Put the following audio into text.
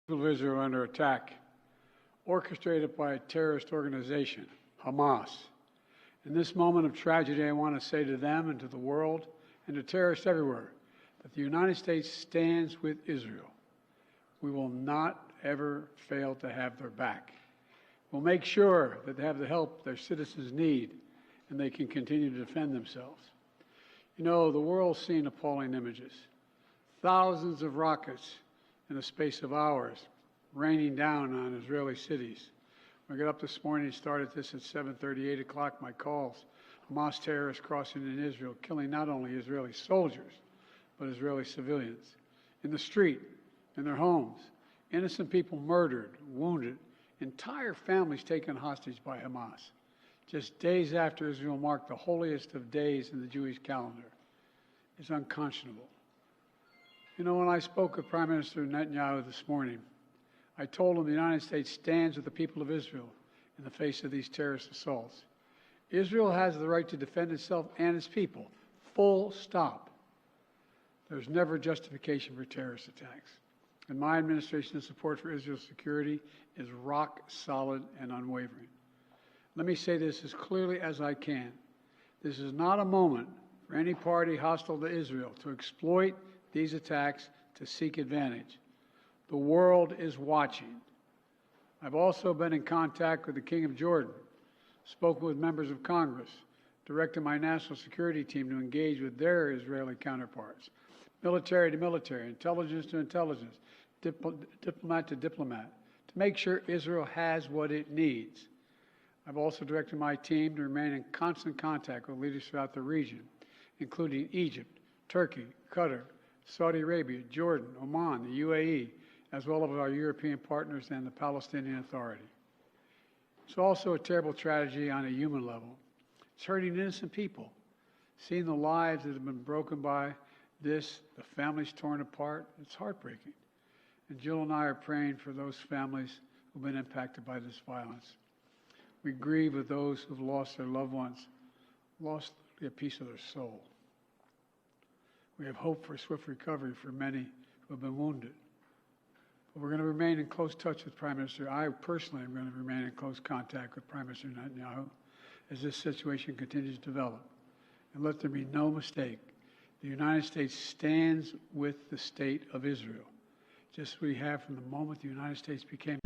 People of Israel are under attack, orchestrated by a terrorist organization, Hamas. In this moment of tragedy, I want to say to them and to the world and to terrorists everywhere that the United States stands with Israel. We will not ever fail to have their back. We'll make sure that they have the help their citizens need and they can continue to defend themselves. You know, the world's seen appalling images. Thousands of rockets in the space of hours raining down on Israeli cities. When I got up this morning and started this at 7:30, 8 o'clock, my calls. Hamas terrorists crossing in Israel, killing not only Israeli soldiers, but Israeli civilians. In the street, in their homes, innocent people murdered, wounded, entire families taken hostage by Hamas. Just days after Israel marked the holiest of days in the Jewish calendar. It's unconscionable. You know, when I spoke with Prime Minister Netanyahu this morning, I told him the United States stands with the people of Israel in the face of these terrorist assaults. Israel has the right to defend itself and its people, full stop. There's never justification for terrorist attacks. And my administration's support for Israel's security is rock solid and unwavering. Let me say this as clearly as I can. This is not a moment for any party hostile to Israel to exploit these attacks to seek advantage. The world is watching. I've also been in contact with the King of Jordan, spoken with members of Congress, directed my national security team to engage with their Israeli counterparts, military to military, intelligence to intelligence, diplomat to diplomat, to make sure Israel has what it needs. I've also directed my team to remain in constant contact with leaders throughout the region, including Egypt, Turkey, Qatar, Saudi Arabia, Jordan, Oman, the UAE, as well as our European partners and the Palestinian Authority. It's also a terrible tragedy on a human level. It's hurting innocent people. Seeing the lives that have been broken by this, the families torn apart, it's heartbreaking. And Jill and I are praying for those families who've been impacted by this violence. We grieve with those who've lost their loved ones, lost a piece of their soul. We have hope for swift recovery for many who have been wounded. But we're going to remain in close touch with Prime Minister. I personally am going to remain in close contact with Prime Minister Netanyahu as this situation continues to develop. And let there be no mistake, the United States stands with the state of Israel, just as we have from the moment the United States became